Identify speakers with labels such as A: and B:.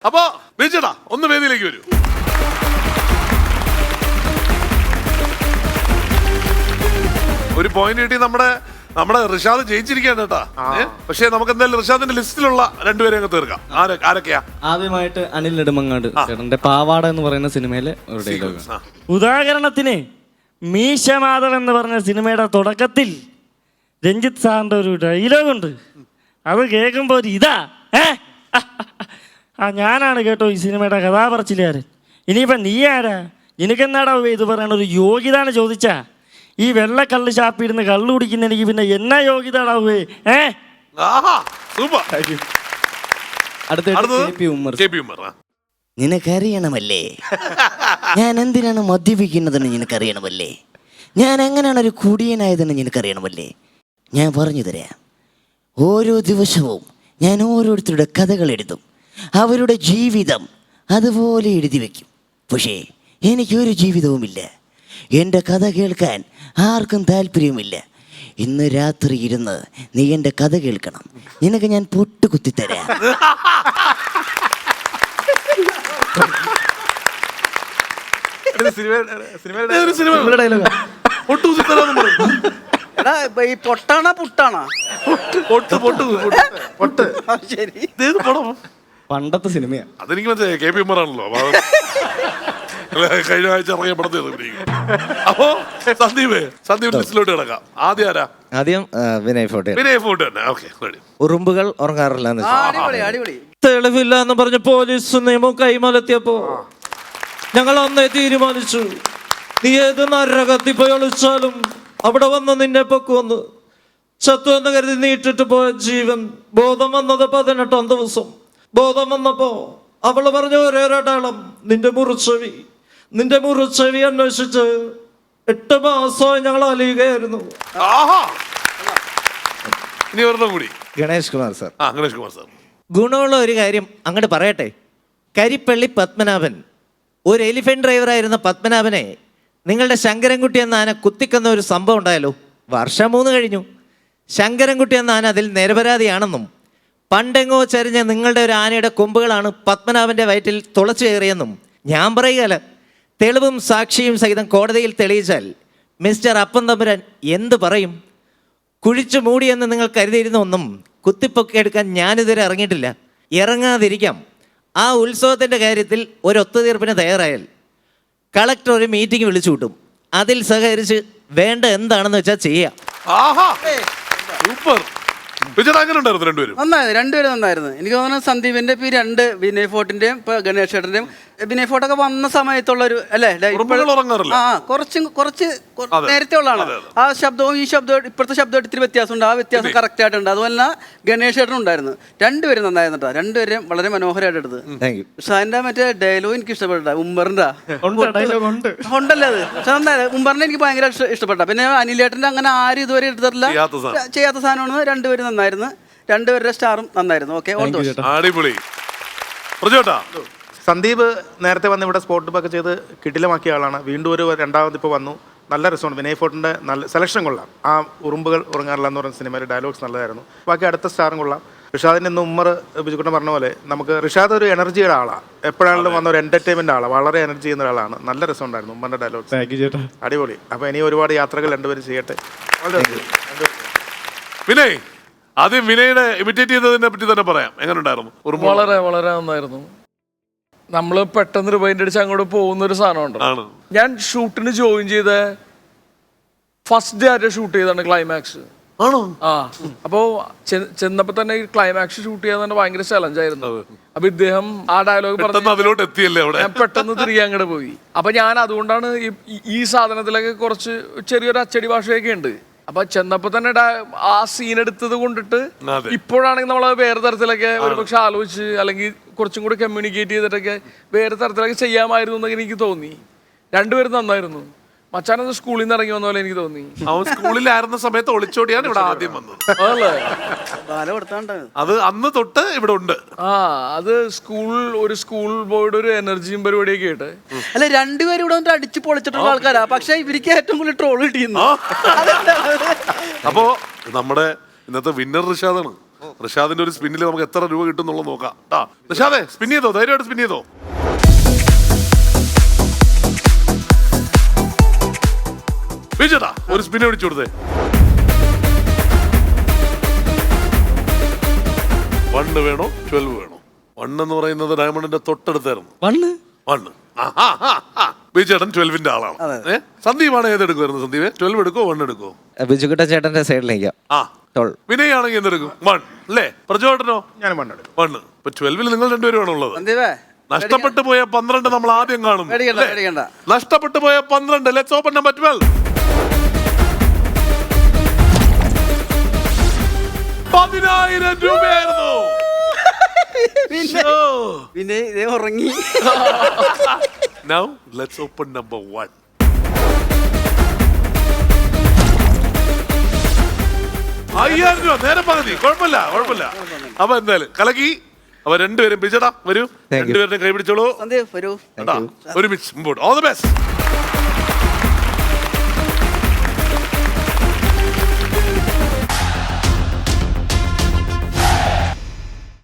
A: അപ്പൊ ബിജുടാ ഒന്ന് വേദിയിലേക്ക് വരൂ. ഒരു പോയിന്റ് കിട്ടി. നമ്മുടെ റിഷാദ് ജയിച്ചിരിക്കുകയാണ് കേട്ടാ. പക്ഷെ നമുക്ക് എന്തായാലും റിഷാദിന്റെ ലിസ്റ്റിലുള്ള രണ്ടുപേരെ അങ്ങ് തീർക്കാം. ആരൊക്കെയാ?
B: ആദ്യമായിട്ട് അനിൽ നെടുമങ്ങാട് ചേട്ടന്റെ പാവാട എന്ന് പറയുന്ന സിനിമയിലെ ഒരു ഡയലോഗ്. ഉദാഹരണത്തിന് മീശ മാധവ് എന്ന് പറഞ്ഞ സിനിമയുടെ തുടക്കത്തിൽ രഞ്ജിത്ത് സാറിന്റെ ഒരു ഡയലോഗ് ഉണ്ട്. അത് കേൾക്കുമ്പോ ഒരു ഇതാ ഞാനാണ് കേട്ടോ ഈ സിനിമയുടെ കഥാപറച്ചിലുകാരൻ. ഇനിയിപ്പോ നീ ആരാ, എനിക്കെന്നാടാ ഇത് പറയണ ഒരു യോഗ്യതാണ് ചോദിച്ചാ ഈ വെള്ളക്കള്ള് ഷാപ്പിടുന്ന് കള്ളു കുടിക്കുന്ന എനിക്ക് പിന്നെ എന്നാ യോഗ്യതാടാവേ?
C: നിനക്കറിയണമല്ലേ ഞാൻ എന്തിനാണ് മദ്യപിക്കുന്നതെന്ന് നിനക്കറിയണമല്ലേ, ഞാൻ എങ്ങനെയാണ് ഒരു കുടിയനായതെന്ന് നിനക്കറിയണമല്ലേ. ഞാൻ പറഞ്ഞു തരാം. ഓരോ ദിവസവും ഞാൻ ഓരോരുത്തരുടെ കഥകൾ എഴുതും, അവരുടെ ജീവിതം അതുപോലെ എഴുതി വയ്ക്കും. പക്ഷേ എനിക്കൊരു ജീവിതവുമില്ല. എൻ്റെ കഥ കേൾക്കാൻ ആർക്കും താല്പര്യവുമില്ല. ഇന്ന് രാത്രി ഇരുന്ന് നീ എൻ്റെ കഥ കേൾക്കണം, നിനക്ക് ഞാൻ പൊട്ട് കുത്തിത്തരാം.
D: ഈ പൊട്ടാണോ പുട്ടാണോ? ശരി,
B: പണ്ടത്തെ സിനിമയാ.
A: അതെനിക്ക് മനസ്സിലായി. KP ഉമ്മറാണല്ലോ കഴിഞ്ഞ ആഴ്ച ഇറങ്ങിയ പടത്തിൽ. അപ്പോ സന്ദീപ് ലിസ്റ്റിലോട്ട് കിടക്കാം. ആദ്യം
E: വിനയ് ഫോർട്ട്
A: തന്നെ. ഓക്കെ,
E: ഉറുമ്പുകൾ ഉറങ്ങാറില്ല.
F: തെളിവില്ല എന്ന് പറഞ്ഞ് പോലീസ് നിയമം കൈമലത്തിയപ്പോ ഞങ്ങൾ അന്നേ തീരുമാനിച്ചു, നീ ഏത് നരകത്തിൽ പോയി ഒളിച്ചാലും അവിടെ വന്ന് നിന്നെ പൊക്കുവന്ന്. ചത്തു എന്ന് കരുതി നീട്ടിട്ട് പോയ ജീവൻ ബോധം വന്നത് 18-ാം ദിവസം. ബോധം വന്നപ്പോ അവള് പറഞ്ഞ ഒരേ ഒരടയാളം, നിന്റെ മുറിച്ചെവി അന്വേഷിച്ച് 8 മാസമായി ഞങ്ങൾ അലിയുകയായിരുന്നു.
E: ഗണേഷ് കുമാർ സാർ.
G: ഗുണമുള്ള ഒരു കാര്യം അങ്ങോട്ട് പറയട്ടെ. കരിപ്പള്ളി പത്മനാഭൻ, ഒരു എലിഫന്റ് ഡ്രൈവറായിരുന്ന പത്മനാഭനെ നിങ്ങളുടെ ശങ്കരൻകുട്ടി എന്ന ആന കുത്തിക്കുന്ന ഒരു സംഭവം ഉണ്ടായല്ലോ. വർഷം 3 കഴിഞ്ഞു. ശങ്കരൻകുട്ടി എന്ന ആന അതിൽ നിരപരാധിയാണെന്നും പണ്ടെങ്ങോ ചരിഞ്ഞ നിങ്ങളുടെ ഒരു ആനയുടെ കൊമ്പുകളാണ് പത്മനാഭൻ്റെ വയറ്റിൽ തുളച്ചു കയറിയെന്നും ഞാൻ പറയുകയല്ല, തെളിവും സാക്ഷിയും സഹിതം കോടതിയിൽ തെളിയിച്ചാൽ മിസ്റ്റർ അപ്പം തമ്പുരാൻ എന്ത് പറയും? കുഴിച്ചു മൂടിയെന്ന് നിങ്ങൾ കരുതിയിരുന്ന ഒന്നും കുത്തിപ്പൊക്കി എടുക്കാൻ ഞാനിതുവരെ ഇറങ്ങിയിട്ടില്ല, ഇറങ്ങാതിരിക്കാം. ആ ഉത്സവത്തിൻ്റെ കാര്യത്തിൽ ഒരു ഒത്തുതീർപ്പിന് തയ്യാറായാൽ കളക്ടർ ഒരു മീറ്റിംഗ് വിളിച്ചു കൂട്ടും. അതിൽ സഹകരിച്ച് വേണ്ട എന്താണെന്ന് വെച്ചാൽ ചെയ്യാം.
D: രണ്ടുപേരും നന്നായിരുന്നു. എനിക്ക് തോന്നുന്നു സന്ദീപിന്റെ ഇപ്പൊ 2 വിനയ് ഫോർട്ടിന്റെയും ഇപ്പൊ ഗണേഷ് ചേട്ടന്റെയും. വിനയ് ഫോർട്ടൊക്കെ വന്ന സമയത്തുള്ള ഒരു അല്ലേ, കുറച്ച് നേരത്തെ ഉള്ളതാണ്. ആ ശബ്ദവും ഈ ശബ്ദവും ഇപ്പോഴത്തെ ശബ്ദമായിട്ട് ഇത്തിരി വ്യത്യാസമുണ്ട്. ആ വ്യത്യാസം കറക്റ്റ് ആയിട്ടുണ്ട്. അതുപോലെ ഗണേഷ് ചേട്ടനും ഉണ്ടായിരുന്നു. രണ്ടുപേരും നന്നായിരുന്നു കേട്ടോ. രണ്ടുപേരും വളരെ മനോഹരമായിട്ട് എടുത്ത്. പക്ഷെ അതിന്റെ മറ്റേ ഡയലോഗ് എനിക്ക് ഇഷ്ടപ്പെട്ട ഉമ്മറിന്റെ ഉണ്ടല്ലേ അത്. പക്ഷെ നന്നായിരുന്നു. ഉമ്മറിനെ എനിക്ക് ഭയങ്കര ഇഷ്ടപ്പെട്ട. പിന്നെ അനിലേട്ടന്റെ അങ്ങനെ ആരും ഇതുവരെ എടുത്തിട്ടില്ല, ചെയ്യാത്ത സാധനമാണ്. രണ്ടുപേരും നന്നായിരുന്നു. രണ്ടുപേരുടെ സ്റ്റാറും നന്നായിരുന്നു. ഓക്കെ,
H: സന്ദീപ് നേരത്തെ വന്ന് ഇവിടെ സ്പോട്ട് ഒക്കെ ചെയ്ത് കിടിലമാക്കിയ ആളാണ്. വീണ്ടും ഒരു രണ്ടാമത് ഇപ്പോൾ വന്നു. നല്ല രസമാണ്. വിനയ് ഫോർട്ടിൻ്റെ നല്ല സെലക്ഷൻ കൊള്ളാം. ആ ഉറുമ്പുകൾ ഉറങ്ങാറില്ല എന്ന് പറയുന്ന സിനിമയിലെ ഡയലോഗ്സ് നല്ലതായിരുന്നു. ബാക്കി അടുത്ത സ്റ്റാറും കൊള്ളാം. റിഷാദിൻ്റെ ഇന്ന് ഉമ്മർ ബിജുക്കുട്ടൻ പറഞ്ഞ പോലെ നമുക്ക് റിഷാദ് ഒരു എനർജിയുടെ ആളാണ്. എപ്പോഴാണെങ്കിലും വന്ന ഒരു എൻ്റർടൈൻമെൻ്റ് ആളാണ്. വളരെ എനർജി ചെയ്യുന്ന ഒരാളാണ്. നല്ല രസമുണ്ടായിരുന്നു ഉമ്മറിൻ്റെ ഡയലോഗ്സ്. അടിപൊളി. അപ്പോൾ ഇനി ഒരുപാട് യാത്രകൾ രണ്ടുപേരും ചെയ്യട്ടെ.
A: വിനയ്, ആദ്യം വിനയുടെ ഇമിറ്റേറ്റ് ചെയ്തതിനെ പറ്റി തന്നെ പറയാം. എങ്ങനെ ഉണ്ടായിരുന്നു?
F: വളരെ വളരെ നന്നായിരുന്നു. നമ്മള് പെട്ടെന്ന് പെയിന്റ് അടിച്ച് അങ്ങോട്ട് പോകുന്ന ഒരു സാധനമുണ്ട്. ഞാൻ ഷൂട്ടിന് ജോയിൻ ചെയ്ത ഫസ്റ്റ് ഡേ ആയിട്ട് ഷൂട്ട് ചെയ്താണ് ക്ലൈമാക്സ്.
A: ആണോ?
F: ആ, അപ്പോ ചെന്നപ്പോ തന്നെ ഈ ക്ലൈമാക്സ് ഷൂട്ട് ചെയ്യാൻ തന്നെ ഭയങ്കര ചലഞ്ച് ആയിരുന്നു. അപ്പൊ ഇദ്ദേഹം ആ ഡയലോഗ്
A: അതിലോട്ട് എത്തിയല്ലേ അവിടെ.
F: ഞാൻ പെട്ടെന്ന് തിരികെ അങ്ങോട്ട് പോയി. അപ്പൊ ഞാൻ അതുകൊണ്ടാണ് ഈ സാധനത്തിലൊക്കെ കുറച്ച് ചെറിയൊരു അച്ചടി ഭാഷയൊക്കെ ഉണ്ട്. അപ്പൊ ചെന്നപ്പോ തന്നെ ആ സീൻ എടുത്തത് കൊണ്ടിട്ട് ഇപ്പോഴാണെങ്കിൽ നമ്മൾ വേറെ തരത്തിലൊക്കെ ഒരുപക്ഷെ ആലോചിച്ച് അല്ലെങ്കിൽ കുറച്ചും കൂടി കമ്മ്യൂണിക്കേറ്റ് ചെയ്തിട്ടൊക്കെ വേറെ തരത്തിലൊക്കെ ചെയ്യാമായിരുന്നു എന്നൊക്കെ എനിക്ക് തോന്നി. രണ്ടുപേരും നന്നായിരുന്നു. മച്ചാനൊന്ന് സ്കൂളിൽ നിന്ന് ഇറങ്ങി വന്ന പോലെ എനിക്ക് തോന്നി.
A: അവൻ സ്കൂളിലായിരുന്ന സമയത്ത് ഒളിച്ചോടിയാണ് ഇവിടെ ആദ്യം വന്നത്. അത് അന്ന് തൊട്ട് ഇവിടെ ഉണ്ട്.
F: അത് ഒരു സ്കൂൾ ബോർഡ് ഒരു എനർജിയും പരിപാടിയൊക്കെ ആയിട്ട്.
D: അല്ല, രണ്ടുപേരും ഇവിടെ വന്നിട്ട് അടിച്ചു പൊളിച്ചിട്ടുള്ള ആൾക്കാരാ. പക്ഷെ ഇവർക്ക് ഏറ്റവും കൂടുതൽ ട്രോൾ കിട്ടിയിരുന്നു.
A: അപ്പോ നമ്മുടെ ഇന്നത്തെ വിന്നർ റിഷാദാണ്. റിഷാദിന്റെ ഒരു സ്പിന്നിൽ നമുക്ക് എത്ര രൂപ കിട്ടും എന്നുള്ളത് നോക്കാം. റിഷാദേ സ്പിൻ ചെയ്തോ, ധൈര്യമായിട്ട് സ്പിൻ ചെയ്തോ. വിജയടാ ഒരു സ്പിന്നെ പിടിച്ചു കൊടുത്തേ. 1 വേണോ 12 വേണോ? 1 എന്ന് പറയുന്നത് ഡയമണ്ടിന്റെ തൊട്ടടുത്തായിരുന്നു. 1 ബിജുചേട്ടൻ 12ന്റെ ആളാണ്. സന്ദീപാണ് ഏതെടുക്കുമായിരുന്നു? സന്ദീപ് 12 എടുക്കോ 1 എടുക്കോ?
E: ബിജുക്കുട്ട ചേട്ടന്റെ സൈഡിലേക്ക്.
A: വിനയ് ആണെങ്കിൽ എന്തെടുക്കും? 1 അല്ലേ? പ്രജോട്ടനോ?
H: ഞാൻ 1 എടുക്കും.
A: 1. ഇപ്പൊ 12ൽ നിങ്ങൾ രണ്ടുപേരും ഉള്ളത്.
D: സന്ദീപേ
A: നഷ്ടപ്പെട്ടു പോയ 12 നമ്മൾ ആദ്യം കാണും.
D: പേടിക്കണ്ട.
A: നഷ്ടപ്പെട്ടു പോയ 12. Let's open number 12. 10,000 രൂപയായിരുന്നു.
D: പിന്നെ ഇതേ ഉറങ്ങി.
A: Now let's open number 1. രൂപ നേരെ പകുതി. കുഴപ്പമില്ല. അപ്പൊ എന്തായാലും കലക്കി. അപ്പൊ രണ്ടുപേരും പിടിച്ചടാ, വരൂ. രണ്ടുപേരുടെ കൈ പിടിച്ചോളൂ.
D: സന്ദീപ് വരൂ.
A: ഒരുമിച്ച് മുമ്പോട്ട്. All the best.